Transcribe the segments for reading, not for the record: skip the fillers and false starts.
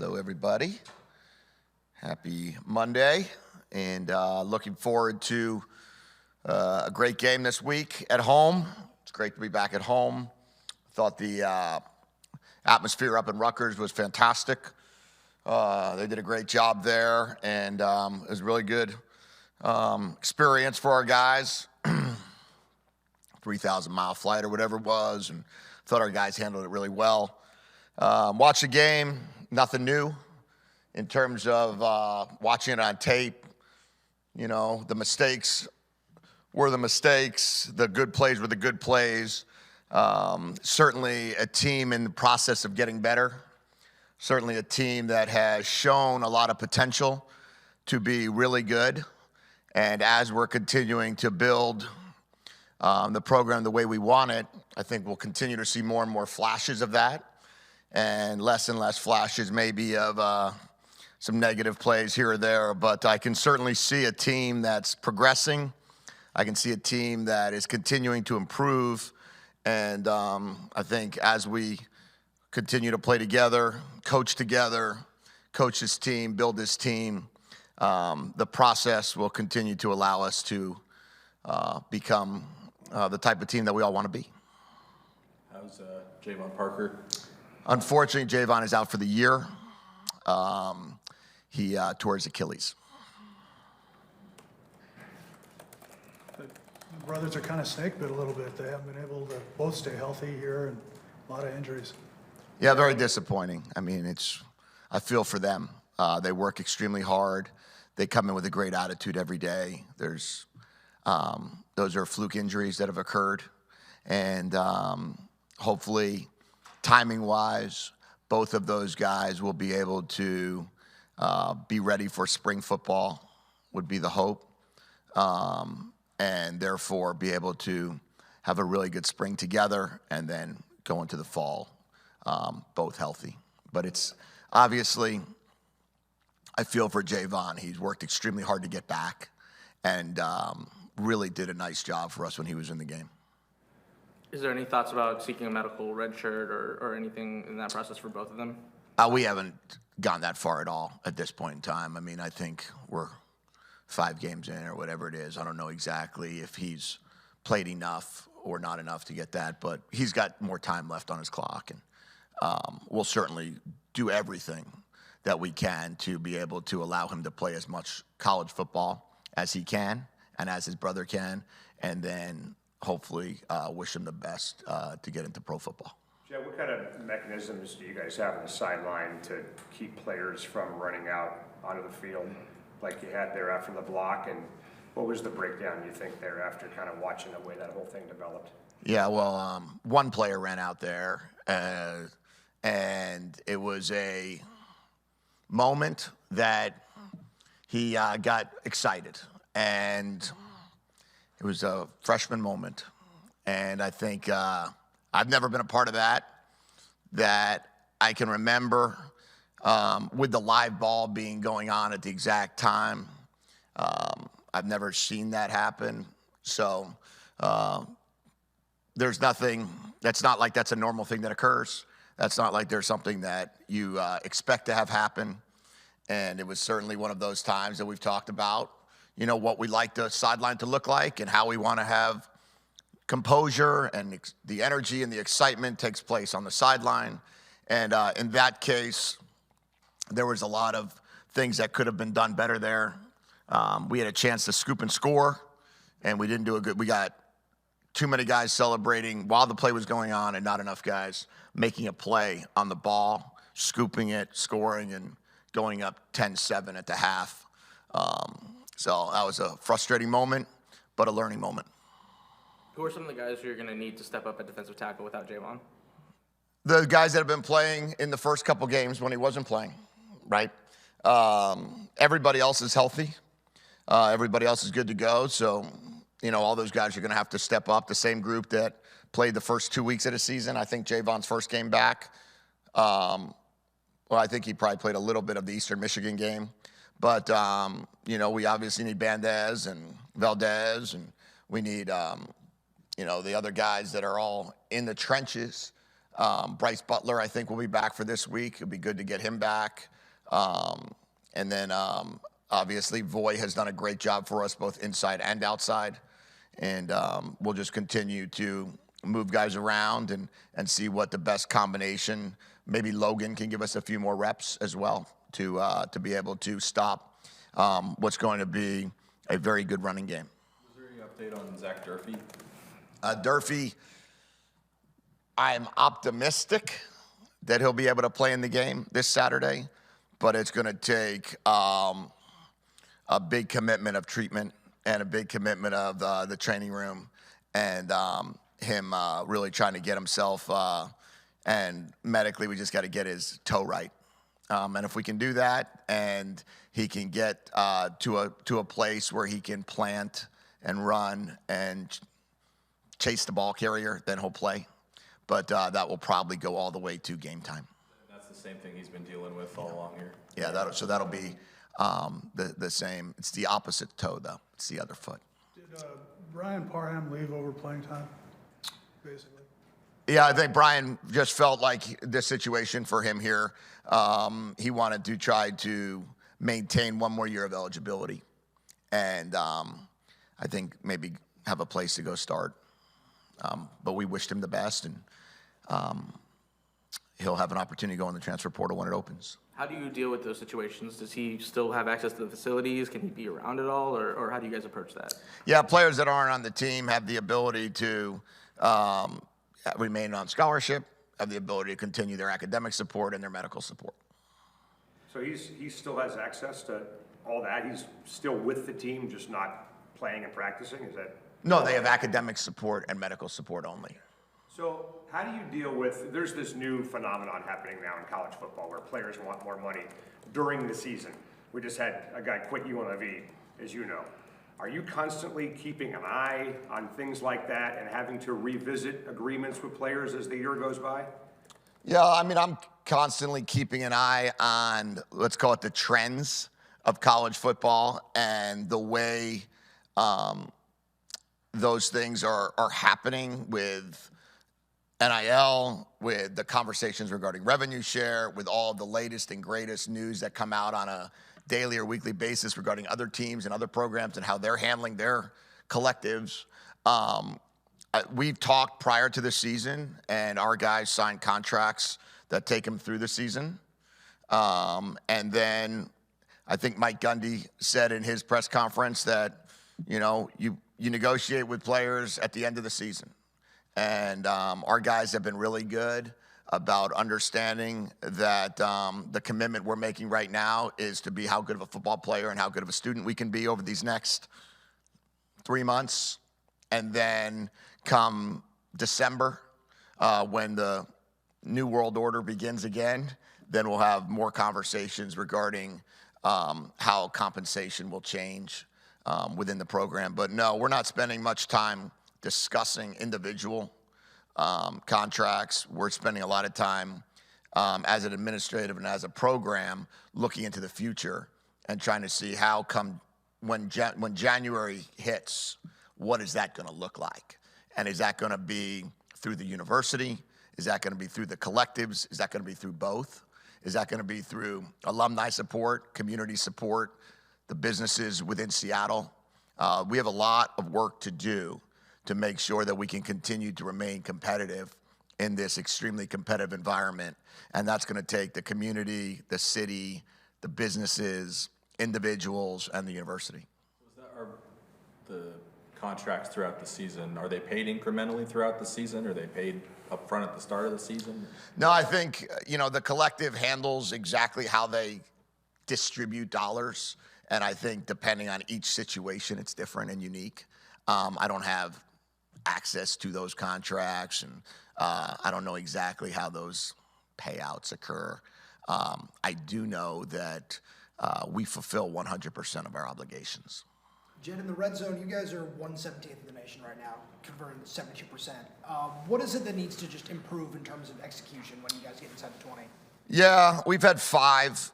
Hello, everybody. Happy Monday, and looking forward to a great game this week at home. It's great to be back at home. Thought the atmosphere up in Rutgers was fantastic. They did a great job there, and it was a really good experience for our guys. 3,000-mile flight or whatever it was, and thought our guys handled it really well. Watched the game, nothing new in terms of watching it on tape. You know, the mistakes were the mistakes. The good plays were the good plays. Certainly a team in the process of getting better. Certainly a team that has shown a lot of potential to be really good. And as we're continuing to build the program the way we want it, I think we'll continue to see more and more flashes of that and less flashes maybe of some negative plays here or there. But I can certainly see a team that's progressing. I can see a team that is continuing to improve. And I think as we continue to play together, coach this team, build this team, the process will continue to allow us to become the type of team that we all want to be. How's Javon Parker? Unfortunately, Javon is out for the year. He tore his Achilles. The brothers are kind of snake bit a little bit. They haven't been able to both stay healthy here, and a lot of injuries. Yeah, very disappointing. I mean, I feel for them. They work extremely hard. They come in with a great attitude every day. Those are fluke injuries that have occurred, and hopefully, timing-wise, both of those guys will be able to be ready for spring football, would be the hope, and therefore be able to have a really good spring together and then go into the fall both healthy. But it's obviously, I feel for Javon. He's worked extremely hard to get back and really did a nice job for us when he was in the game. Is there any thoughts about seeking a medical red shirt or anything in that process for both of them? We haven't gone that far at all at this point in time. I mean, I think we're 5 games in or whatever it is. I don't know exactly if he's played enough or not enough to get that, but he's got more time left on his clock. And we'll certainly do everything that we can to be able to allow him to play as much college football as he can and as his brother can, and then hopefully wish him the best to get into pro football. Jedd, what kind of mechanisms do you guys have on the sideline to keep players from running out onto the field like you had there after the block? And what was the breakdown, you think, there after kind of watching the way that whole thing developed? Yeah, well, one player ran out there, and it was a moment that he got excited. And it was a freshman moment. And I think I've never been a part of that I can remember with the live ball being going on at the exact time. I've never seen that happen. So there's nothing, that's not like that's a normal thing that occurs. That's not like there's something that you expect to have happen. And it was certainly one of those times that we've talked about, you know, what we like the sideline to look like and how we want to have composure and the energy and the excitement takes place on the sideline. And in that case, there was a lot of things that could have been done better there. We had a chance to scoop and score, and we didn't do we got too many guys celebrating while the play was going on and not enough guys making a play on the ball, scooping it, scoring, and going up 10-7 at the half. So that was a frustrating moment, but a learning moment. Who are some of the guys who you're going to need to step up at defensive tackle without Javon? The guys that have been playing in the first couple games when he wasn't playing, right? Everybody else is healthy. Everybody else is good to go. So, you know, all those guys are going to have to step up. The same group that played the first 2 weeks of the season. I think Javon's first game back. Well, I think he probably played a little bit of the Eastern Michigan game. But, you know, we obviously need Bandez and Valdez, and we need, you know, the other guys that are all in the trenches Bryce Butler, I think, will be back for this week. It'll be good to get him back. And then obviously, Voy has done a great job for us both inside and outside. And we'll just continue to move guys around and see what the best combination. Maybe Logan can give us a few more reps as well to be able to stop what's going to be a very good running game. Is there any update on Zack Durfee? Durfee, I'm optimistic that he'll be able to play in the game this Saturday, but it's going to take a big commitment of treatment and a big commitment of the training room and him really trying to get himself, and medically we just got to get his toe right. And if we can do that and he can get to a place where he can plant and run and chase the ball carrier, then he'll play. But that will probably go all the way to game time. That's the same thing he's been dealing with all along here. Yeah, that'll be the same. It's the opposite toe, though. It's the other foot. Did Brian Parham leave over playing time, basically? Yeah, I think Brian just felt like the situation for him here, he wanted to try to maintain one more year of eligibility. And I think maybe have a place to go start. But we wished him the best, and he'll have an opportunity to go in the transfer portal when it opens. How do you deal with those situations? Does he still have access to the facilities? Can he be around at all, or how do you guys approach that? Yeah, players that aren't on the team have the ability to remain on scholarship, have the ability to continue their academic support and their medical support. So he still has access to all that? He's still with the team, just not playing and practicing? Is that? No, they have academic support and medical support only. So how do you deal with, there's this new phenomenon happening now in college football where players want more money during the season. We just had a guy quit UNLV, as you know. Are you constantly keeping an eye on things like that and having to revisit agreements with players as the year goes by? Yeah, I mean, I'm constantly keeping an eye on, let's call it the trends of college football and the way those things are happening with NIL, with the conversations regarding revenue share, with all the latest and greatest news that come out on a daily or weekly basis regarding other teams and other programs and how they're handling their collectives. We've talked prior to the season, and our guys signed contracts that take them through the season. And then I think Mike Gundy said in his press conference that, you know, you negotiate with players at the end of the season. And our guys have been really good about understanding that the commitment we're making right now is to be how good of a football player and how good of a student we can be over these next 3 months. And then come December, when the new world order begins again, then we'll have more conversations regarding how compensation will change within the program. But no, we're not spending much time discussing individual contracts. We're spending a lot of time as an administrative and as a program looking into the future and trying to see how come when January hits, what is that going to look like? And is that going to be through the university? Is that going to be through the collectives? Is that going to be through both? Is that going to be through alumni support, community support, the businesses within Seattle? We have a lot of work to do to make sure that we can continue to remain competitive in this extremely competitive environment. And that's going to take the community, the city, the businesses, individuals, and the university. Are the contracts throughout the season, are they paid incrementally throughout the season? Are they paid up front at the start of the season? No, I think, the collective handles exactly how they distribute dollars. And I think depending on each situation, it's different and unique. I don't have access to those contracts, and I don't know exactly how those payouts occur. I do know that we fulfill 100% of our obligations. Jedd, in the red zone, you guys are 117th in the nation right now, converting 72%. What is it that needs to just improve in terms of execution when you guys get inside the 20? Yeah, we've had 5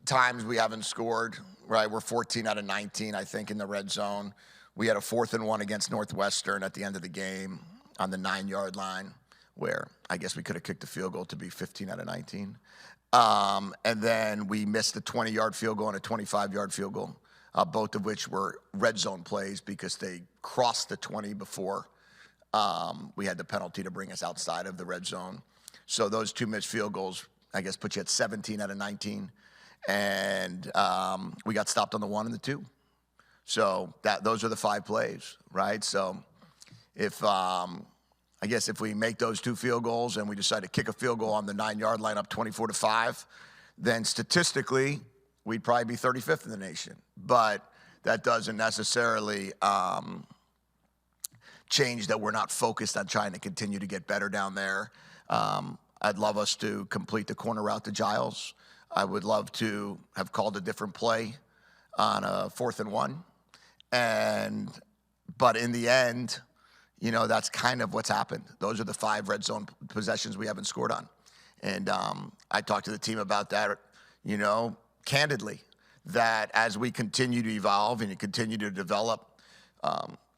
times we haven't scored, right? We're 14 out of 19, I think, in the red zone. We had a 4th and 1 against Northwestern at the end of the game on the 9-yard line. where I guess we could have kicked the field goal to be 15 out of 19. And then we missed a 20-yard field goal and a 25-yard field goal, both of which were red zone plays because they crossed the 20 before we had the penalty to bring us outside of the red zone. So those two missed field goals, I guess, put you at 17 out of 19. And we got stopped on the 1 and the 2. So those are the 5 plays, right? So if I guess if we make those 2 field goals and we decide to kick a field goal on the 9-yard line up 24-5, then statistically we'd probably be 35th in the nation. But that doesn't necessarily change that we're not focused on trying to continue to get better down there. I'd love us to complete the corner route to Giles. I would love to have called a different play on a 4th and 1. But in the end, you know, that's kind of what's happened. Those are the 5 red zone possessions we haven't scored on. And I talked to the team about that, you know, candidly, that as we continue to evolve and continue to develop,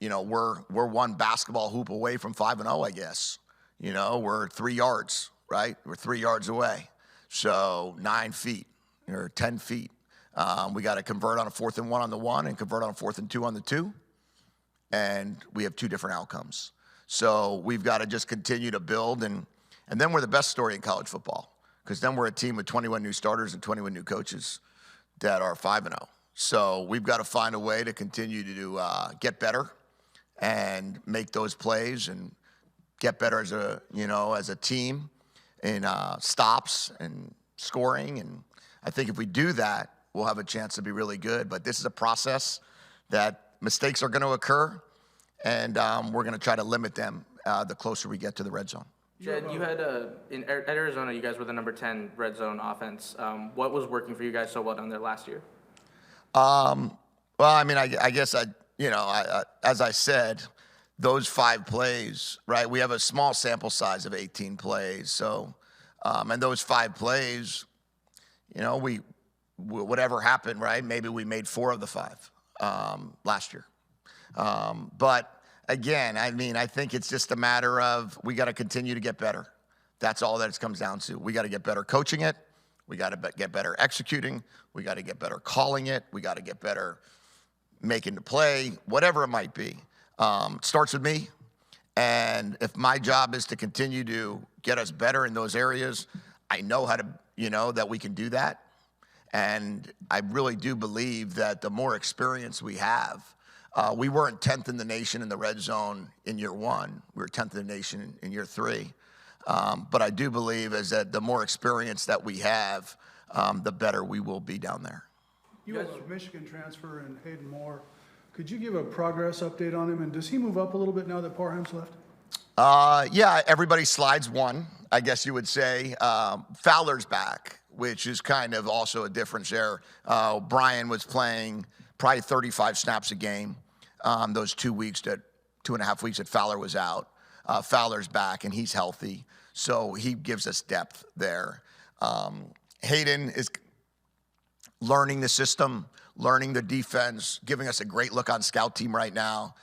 you know, we're one basketball hoop away from 5-0, I guess. You know, we're 3 yards, right? We're 3 yards away. So 9 feet or 10 feet. We got to convert on a 4th and 1 on the 1 and convert on a 4th and 2 on the 2. And we have 2 different outcomes. So we've got to just continue to build. And then we're the best story in college football, because then we're a team with 21 new starters and 21 new coaches that are 5-0. So we've got to find a way to continue to get better and make those plays and get better as a team in stops and scoring. And I think if we do that, we'll have a chance to be really good. But this is a process that mistakes are going to occur, and we're going to try to limit them the closer we get to the red zone. Jedd, you had at Arizona, you guys were the number 10 red zone offense. What was working for you guys so well down there last year? Well, I mean, I guess as I said, those 5 plays, right? We have a small sample size of 18 plays, so and those 5 plays, you know, whatever happened, right? Maybe we made 4 of the 5 last year. But again, I mean, I think it's just a matter of we got to continue to get better. That's all that it comes down to. We got to get better coaching it. We got to get better executing. We got to get better calling it. We got to get better making the play, whatever it might be. It starts with me. And if my job is to continue to get us better in those areas, I know how to, you know, that we can do that. And I really do believe that the more experience we have, we weren't 10th in the nation in the red zone in year 1. We were 10th in the nation in year 3. But I do believe is that the more experience that we have, the better we will be down there. You have a Michigan transfer in Hayden Moore. Could you give a progress update on him? And does he move up a little bit now that Parham's left? Yeah, everybody slides 1, I guess you would say. Fowler's back, which is kind of also a difference there. Brian was playing probably 35 snaps a game those 2.5 weeks that Fowler was out. Fowler's back, and he's healthy, so he gives us depth there. Hayden is learning the system, learning the defense, giving us a great look on scout team right now.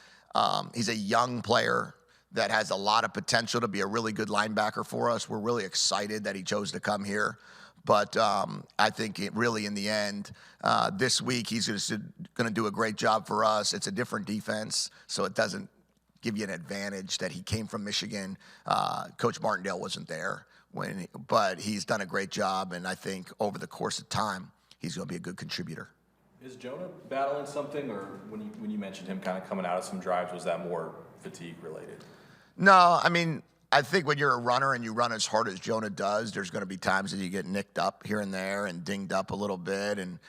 He's a young player that has a lot of potential to be a really good linebacker for us. We're really excited that he chose to come here. But I think really in the end, this week he's going to do a great job for us. It's a different defense, so it doesn't give you an advantage that he came from Michigan. Coach Martindale wasn't there, but he's done a great job, and I think over the course of time, he's going to be a good contributor. Is Jonah battling something, or when you mentioned him kind of coming out of some drives, was that more fatigue related? No, I mean, I think when you're a runner and you run as hard as Jonah does, there's going to be times that you get nicked up here and there and dinged up a little bit. And,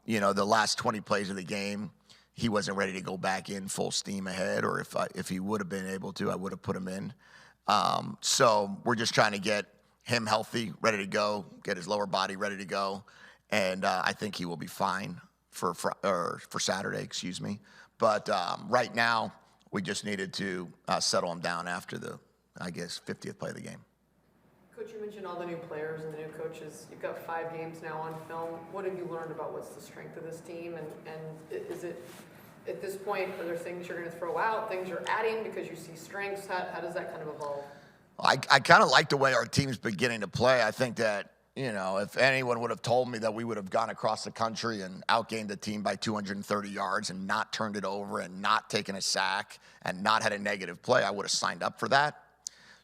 you know, the last 20 plays of the game, he wasn't ready to go back in full steam ahead, or if he would have been able to, I would have put him in. So we're just trying to get him healthy, ready to go, get his lower body ready to go. And I think he will be fine for Saturday, excuse me. But right now, we just needed to settle him down after the, I guess, 50th play of the game. Coach, you mentioned all the new players and the new coaches. You've got 5 games now on film. What have you learned about what's the strength of this team? And is it, at this point, are there things you're going to throw out, things you're adding because you see strengths? How does that kind of evolve? I kind of like the way our team's beginning to play. I think that, if anyone would have told me that we would have gone across the country and outgained the team by 230 yards and not turned it over and not taken a sack and not had a negative play, I would have signed up for that.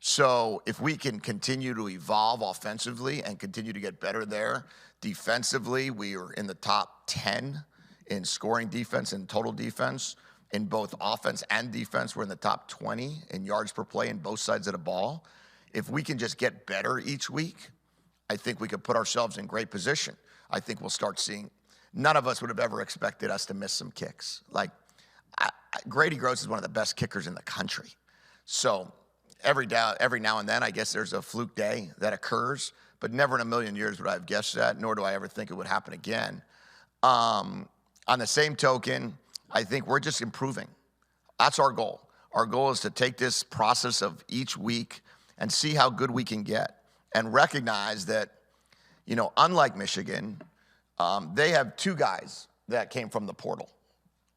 So if we can continue to evolve offensively and continue to get better there, defensively, we are in the top 10 in scoring defense and total defense. In both offense and defense, we're in the top 20 in yards per play in both sides of the ball. If we can just get better each week, I think we could put ourselves in great position. I think we'll start seeing, none of us would have ever expected us to miss some kicks. Like, Grady Gross is one of the best kickers in the country. So every now and then, I guess there's a fluke day that occurs, but never in a million years would I have guessed that, nor do I ever think it would happen again. On the same token, I think we're just improving. That's our goal. Our goal is to take this process of each week and see how good we can get and recognize that, unlike Michigan, they have 2 guys that came from the portal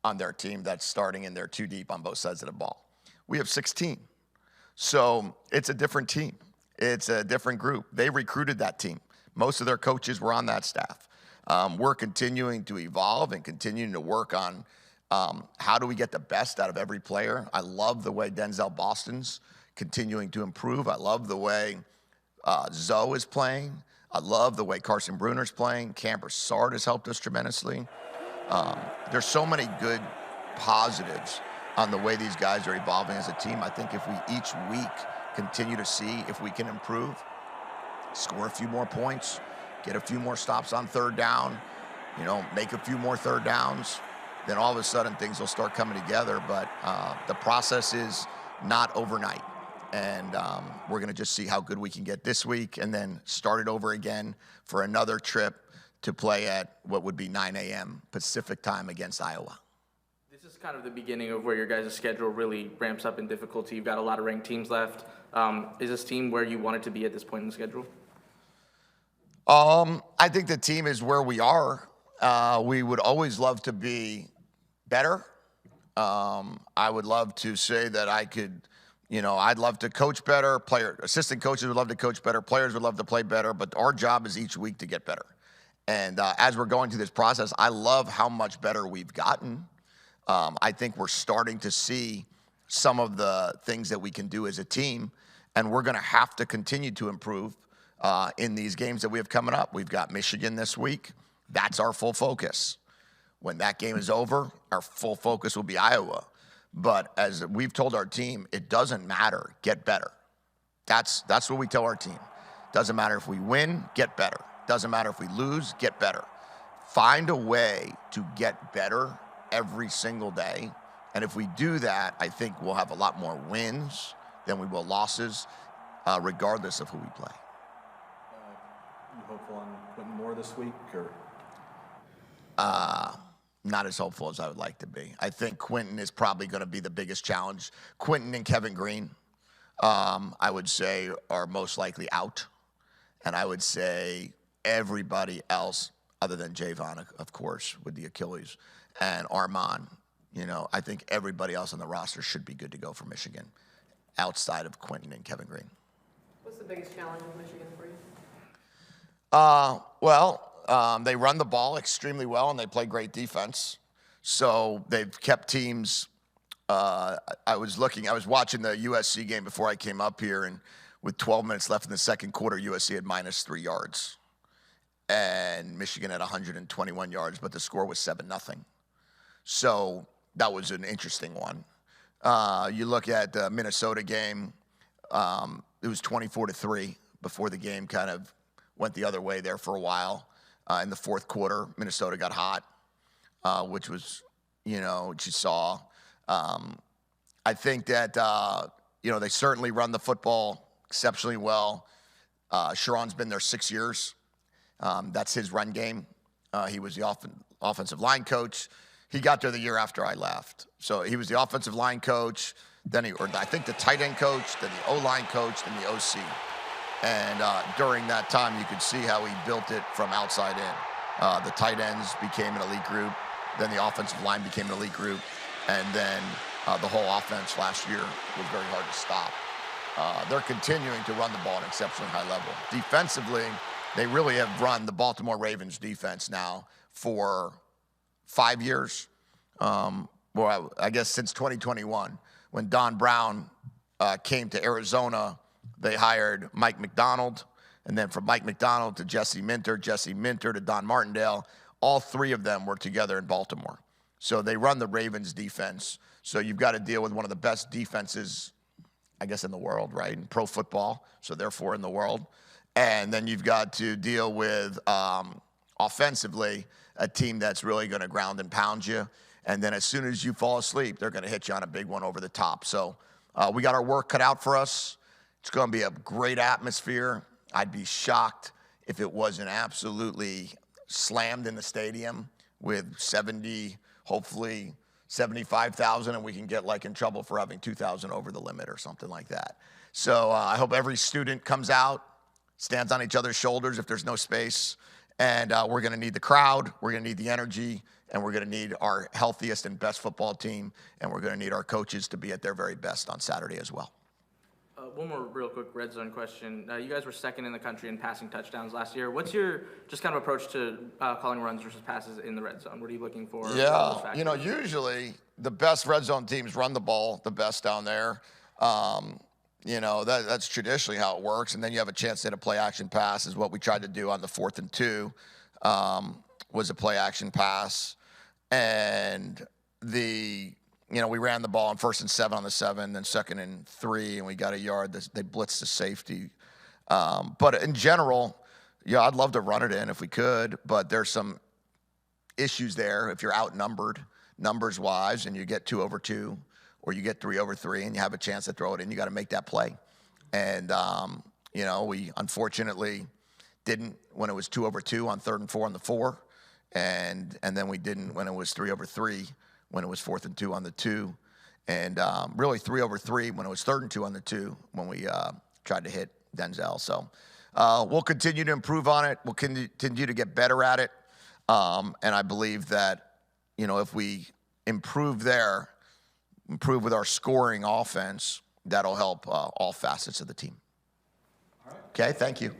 on their team that's starting in their 2 deep on both sides of the ball. We have 16. So it's a different team. It's a different group. They recruited that team. Most of their coaches were on that staff. We're continuing to evolve and continuing to work on how do we get the best out of every player. I love the way Denzel Boston's continuing to improve. I love the way Zoe is playing. I love the way Carson Bruner's playing. Cam Broussard has helped us tremendously. There's so many good positives on the way these guys are evolving as a team. I think if we each week continue to see if we can improve, score a few more points, get a few more stops on third down, make a few more third downs, then all of a sudden things will start coming together. But the process is not overnight. And we're going to just see how good we can get this week and then start it over again for another trip to play at what would be 9 a.m. Pacific time against Iowa. This is kind of the beginning of where your guys' schedule really ramps up in difficulty. You've got a lot of ranked teams left. Is this team where you want it to be at this point in the schedule? I think the team is where we are. We would always love to be better. I would love to say that I could, I'd love to coach better. Assistant coaches would love to coach better. Players would love to play better. But our job is each week to get better. And as we're going through this process, I love how much better we've gotten. I think we're starting to see some of the things that we can do as a team. And we're going to have to continue to improve in these games that we have coming up. We've got Michigan this week. That's our full focus. When that game is over, our full focus will be Iowa. But as we've told our team, it doesn't matter. Get better. That's what we tell our team. Doesn't matter if we win, get better. Doesn't matter if we lose, get better. Find a way to get better every single day. And if we do that, I think we'll have a lot more wins than we will losses, regardless of who we play. You hopeful on winning more this week, or? Not as hopeful as I would like to be. I think Quentin is probably going to be the biggest challenge. Quentin and Kevin Green, I would say, are most likely out. And I would say everybody else, other than Javon, of course, with the Achilles, and Armand, I think everybody else on the roster should be good to go for Michigan, outside of Quentin and Kevin Green. What's the biggest challenge with Michigan for you? They run the ball extremely well, and they play great defense. So they've kept teams. I was watching the USC game before I came up here, and with 12 minutes left in the second quarter, USC had -3 yards, and Michigan had 121 yards, but the score was 7-0. So that was an interesting one. You look at the Minnesota game, it was 24-3 before the game kind of went the other way there for a while. In the fourth quarter, Minnesota got hot, which was, what you saw. I think that, they certainly run the football exceptionally well. Sharon's been there 6 years. That's his run game. He was the offensive line coach. He got there the year after I left. So he was the offensive line coach, I think the tight end coach, then the O-line coach, then the OC. And during that time, you could see how he built it from outside in. The tight ends became an elite group. Then the offensive line became an elite group. And then the whole offense last year was very hard to stop. they're continuing to run the ball at an exceptionally high level. Defensively, they really have run the Baltimore Ravens defense now for 5 years. Well, I guess since 2021, when Don Brown came to Arizona, they hired Mike McDonald, and then from Mike McDonald to Jesse Minter to Don Martindale, all three of them were together in Baltimore. So they run the Ravens defense. So you've got to deal with one of the best defenses, I guess, in the world, right? In pro football, so therefore in the world. And then you've got to deal with, offensively, a team that's really going to ground and pound you. And then as soon as you fall asleep, they're going to hit you on a big one over the top. So we got our work cut out for us. It's going to be a great atmosphere. I'd be shocked if it wasn't absolutely slammed in the stadium with 70, hopefully 75,000, and we can get like in trouble for having 2,000 over the limit or something like that. So I hope every student comes out, stands on each other's shoulders if there's no space. And we're going to need the crowd, we're going to need the energy, and we're going to need our healthiest and best football team, and we're going to need our coaches to be at their very best on Saturday as well. One more real quick red zone question. You guys were second in the country in passing touchdowns last year. What's your just kind of approach to calling runs versus passes in the red zone? What are you looking for? Yeah, you know, usually the best red zone teams run the ball the best down there. You know, that's traditionally how it works. And then you have a chance to hit a play action pass is what we tried to do on the 4th and 2, was a play action pass. And we ran the ball on 1st and 7 on the 7, then 2nd and 3, and we got a yard. They blitzed the safety. But in general, yeah, I'd love to run it in if we could, but there's some issues there if you're outnumbered numbers-wise and you get 2 over 2 or you get 3 over 3 and you have a chance to throw it in, you got to make that play. And, we unfortunately didn't when it was 2 over 2 on 3rd and 4 on the 4, and then we didn't when it was 3 over 3 when it was 4th and 2 on the 2, and really 3 over 3 when it was 3rd and 2 on the 2 when we tried to hit Denzel. So we'll continue to improve on it. We'll continue to get better at it. And I believe that, if we improve with our scoring offense, that'll help all facets of the team. Okay, thank you.